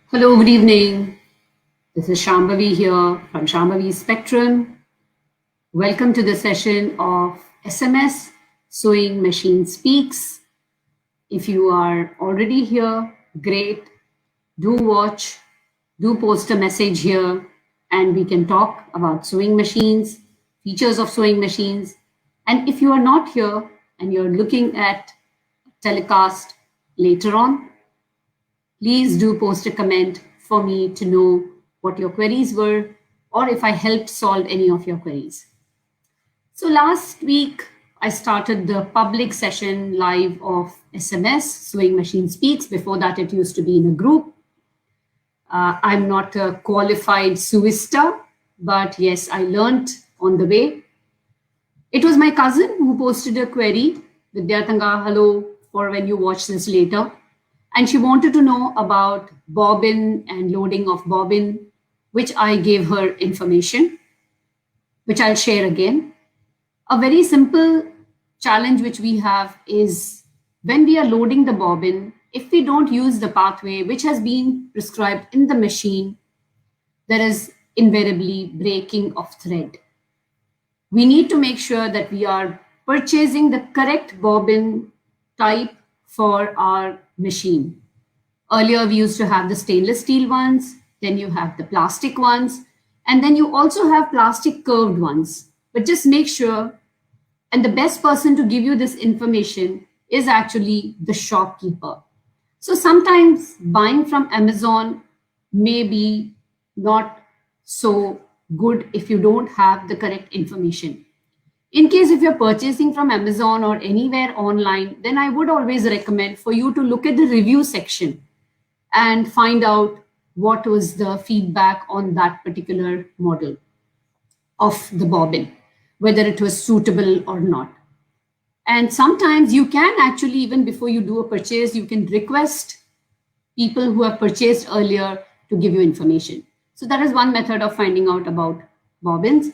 Hello, good evening. This is Shambhavi here from Shambhavi Spectrum. Welcome to the session of SMS Sewing Machine Speaks. If you are already here, great. Do watch, do post a message here, and we can talk about sewing machines, features of sewing machines. And if you are not here and you're looking at telecast later on, please do post a comment for me to know what your queries were or if I helped solve any of your queries. So last week, I started the public session live of SMS, Sewing Machine Speaks. Before that, it used to be in a group. I'm not a qualified sewista, but yes, I learned on the way. It was my cousin who posted a query, Vidyatanga, hello, for when you watch this later. And she wanted to know about bobbin and loading of bobbin, which I gave her information, which I'll share again. A very simple challenge which we have is when we are loading the bobbin, if we don't use the pathway which has been prescribed in the machine, there is invariably breaking of thread. We need to make sure that we are purchasing the correct bobbin type for our machine. Earlier, we used to have the stainless steel ones, then you have the plastic ones, and then you also have plastic curved ones. But just make sure, and the best person to give you this information is actually the shopkeeper. So sometimes buying from Amazon may be not so good if you don't have the correct information. In case if you're purchasing from Amazon or anywhere online, then I would always recommend for you to look at the review section and find out what was the feedback on that particular model of the bobbin, whether it was suitable or not. And sometimes you can actually, even before you do a purchase, you can request people who have purchased earlier to give you information. So that is one method of finding out about bobbins.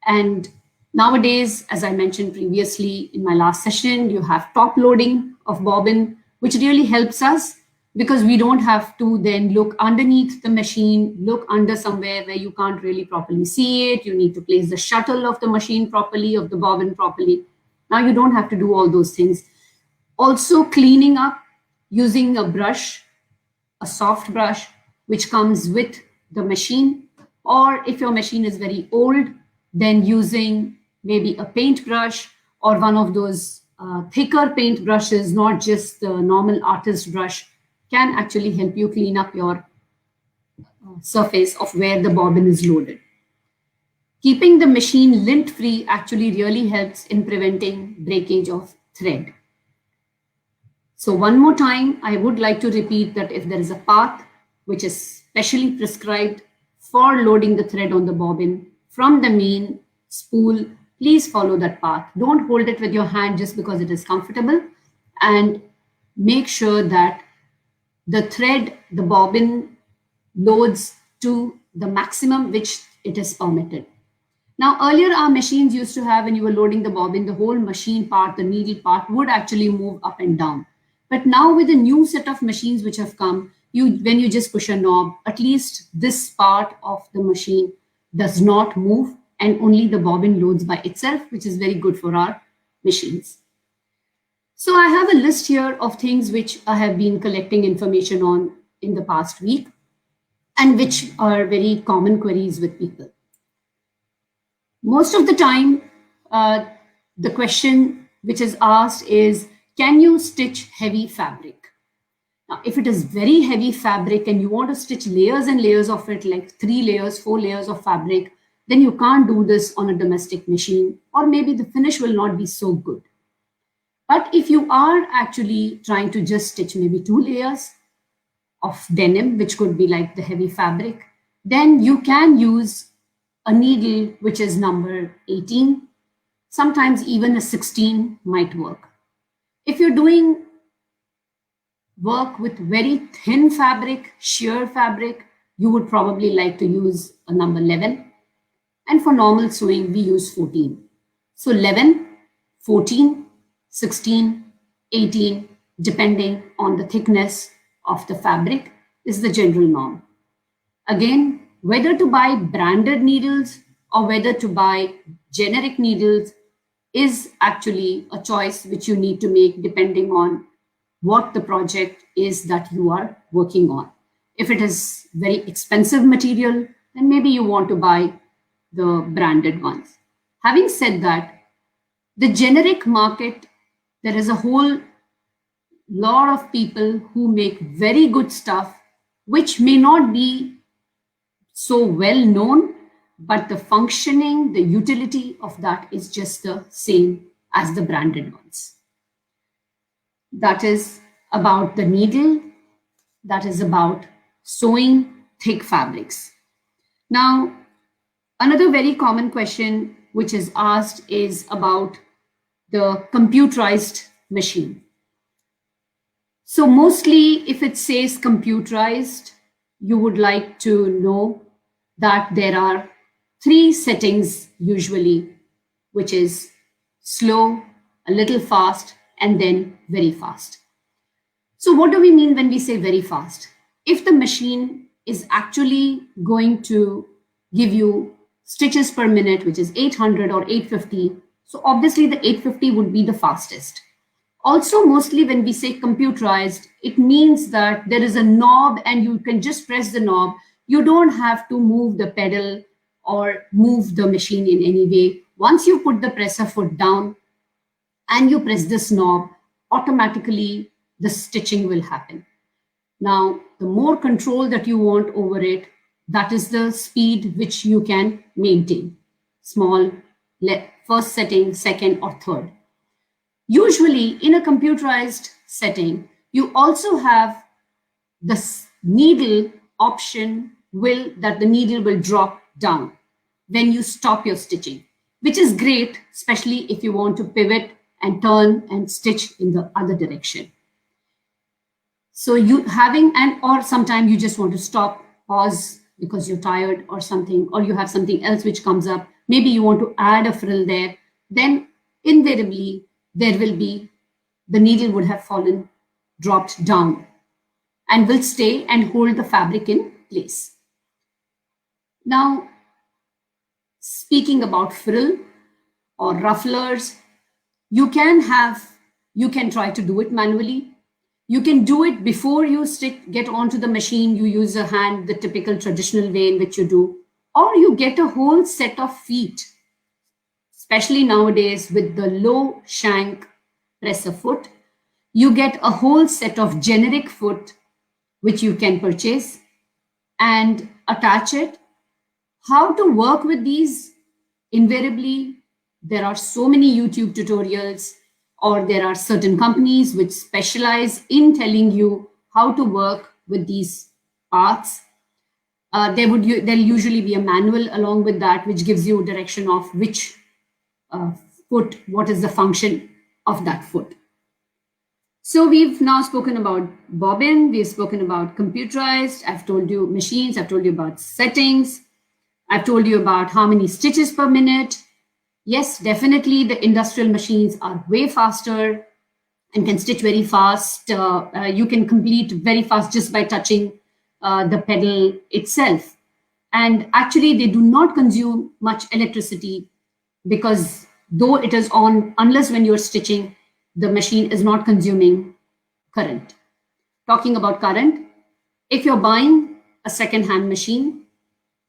And nowadays, as I mentioned previously in my last session, you have top loading of bobbin, which really helps us because we don't have to then look underneath the machine, look under somewhere where you can't really properly see it. You need to place the shuttle of the machine properly, of the bobbin properly. Now you don't have to do all those things. Also cleaning up using a brush, a soft brush, which comes with the machine. Or if your machine is very old, then using maybe a paintbrush or one of those thicker paint brushes, not just the normal artist brush, can actually help you clean up your surface of where the bobbin is loaded. Keeping the machine lint-free actually really helps in preventing breakage of thread. So one more time, I would like to repeat that if there is a path which is specially prescribed for loading the thread on the bobbin from the main spool, please follow that path. Don't hold it with your hand just because it is comfortable, and make sure that the thread, the bobbin loads to the maximum which it is permitted. Now, earlier our machines used to have, when you were loading the bobbin, the whole machine part, the needle part would actually move up and down. But now with the new set of machines which have come, when you just push a knob, at least this part of the machine does not move and only the bobbin loads by itself, which is very good for our machines. So I have a list here of things which I have been collecting information on in the past week and which are very common queries with people. Most of the time, the question which is asked is, can you stitch heavy fabric? Now, if it is very heavy fabric and you want to stitch layers and layers of it, like 3 layers, 4 layers of fabric, then you can't do this on a domestic machine, or maybe the finish will not be so good. But if you are actually trying to just stitch maybe 2 layers of denim, which could be like the heavy fabric, then you can use a needle which is number 18. Sometimes even a 16 might work. If you're doing work with very thin fabric, sheer fabric, you would probably like to use a number 11. And for normal sewing, we use 14. So 11, 14, 16, 18, depending on the thickness of the fabric is the general norm. Again, whether to buy branded needles or whether to buy generic needles is actually a choice which you need to make depending on what the project is that you are working on. If it is very expensive material, then maybe you want to buy the branded ones. Having said that, the generic market, there is a whole lot of people who make very good stuff, which may not be so well known, but the functioning, the utility of that is just the same as the branded ones. That is about the needle, that is about sewing thick fabrics. Now, another very common question which is asked is about the computerized machine. So mostly if it says computerized, you would like to know that there are 3 settings usually, which is slow, a little fast, and then very fast. So what do we mean when we say very fast? If the machine is actually going to give you stitches per minute, which is 800 or 850, so obviously the 850 would be the fastest. Also, mostly when we say computerized, it means that there is a knob and you can just press the knob. You don't have to move the pedal or move the machine in any way. Once you put the presser foot down and you press this knob, automatically the stitching will happen. Now, the more control that you want over it, that is the speed which you can maintain. Small, first setting, second or third. Usually in a computerized setting, you also have the needle option that the needle will drop down when you stop your stitching, which is great, especially if you want to pivot and turn and stitch in the other direction. So or sometimes you just want to stop, pause because you're tired or something, or you have something else which comes up. Maybe you want to add a frill there, then invariably the needle would have dropped down and will stay and hold the fabric in place. Now, speaking about frill or rufflers, you can try to do it manually. You can do it before you get onto the machine. You use a hand, the typical traditional way in which you do, or you get a whole set of feet, especially nowadays with the low shank presser foot. You get a whole set of generic foot, which you can purchase and attach it. How to work with these? Invariably, there are so many YouTube tutorials, or there are certain companies which specialize in telling you how to work with these parts. There'll usually be a manual along with that, which gives you direction of which foot, what is the function of that foot. So we've now spoken about bobbin, we've spoken about computerized, I've told you machines, I've told you about settings, I've told you about how many stitches per minute. Yes, definitely the industrial machines are way faster and can stitch very fast. You can complete very fast just by touching the pedal itself. And actually they do not consume much electricity, because though it is on, unless when you're stitching, the machine is not consuming current. Talking about current, if you're buying a second-hand machine,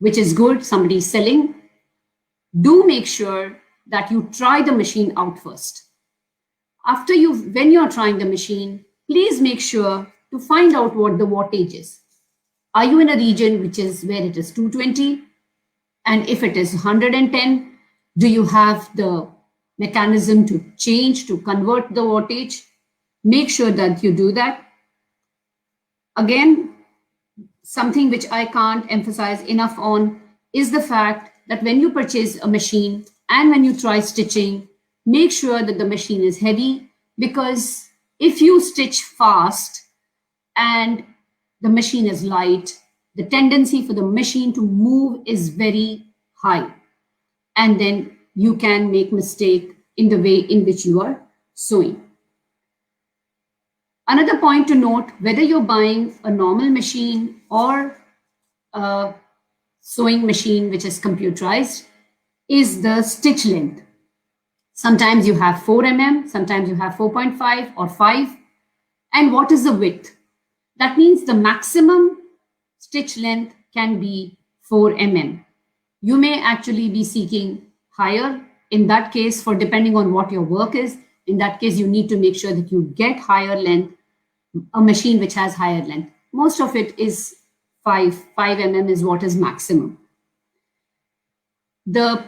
which is good, somebody's selling, do make sure that you try the machine out first. When you're trying the machine, please make sure to find out what the wattage is. Are you in a region which is where it is 220? And if it is 110, do you have the mechanism to convert the wattage? Make sure that you do that. Again, something which I can't emphasize enough on is the fact that when you purchase a machine and when you try stitching, make sure that the machine is heavy, because if you stitch fast and the machine is light, the tendency for the machine to move is very high. And then you can make mistake in the way in which you are sewing. Another point to note, whether you're buying a normal machine or a sewing machine which is computerized, is the stitch length. Sometimes you have 4 mm, sometimes you have 4.5 or 5. And what is the width? That means the maximum stitch length can be 4 mm. You may actually be seeking higher. In that case, for depending on what your work is, in that case, you need to make sure that you get higher length, a machine which has higher length. Most of it is 5 mm is what is maximum. The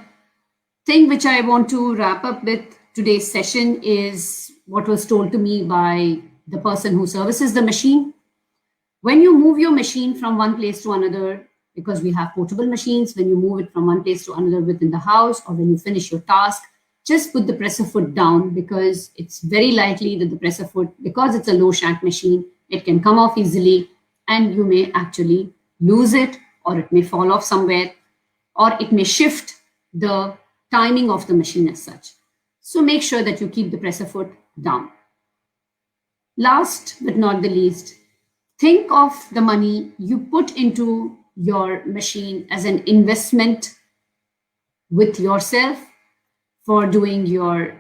thing which I want to wrap up with today's session is what was told to me by the person who services the machine. When you move your machine from one place to another, because we have portable machines, when you move it from one place to another within the house, or when you finish your task, just put the presser foot down, because it's very likely that the presser foot, because it's a low shank machine, it can come off easily and you may actually lose it, or it may fall off somewhere, or it may shift the timing of the machine as such. So make sure that you keep the presser foot down. Last but not the least, think of the money you put into your machine as an investment with yourself for doing your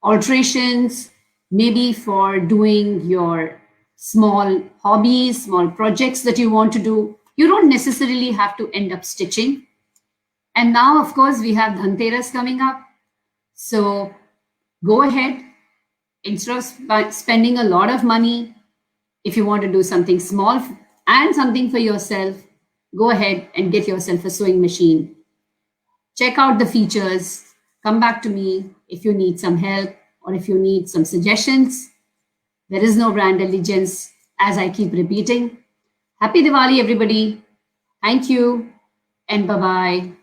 alterations, maybe for doing your small hobbies, small projects that you want to do. You don't necessarily have to end up stitching. And now, of course, we have Dhanteras coming up. So go ahead, instead of spending a lot of money, if you want to do something small and something for yourself, go ahead and get yourself a sewing machine. Check out the features. Come back to me if you need some help or if you need some suggestions. There is no brand allegiance, as I keep repeating. Happy Diwali, everybody. Thank you and bye-bye.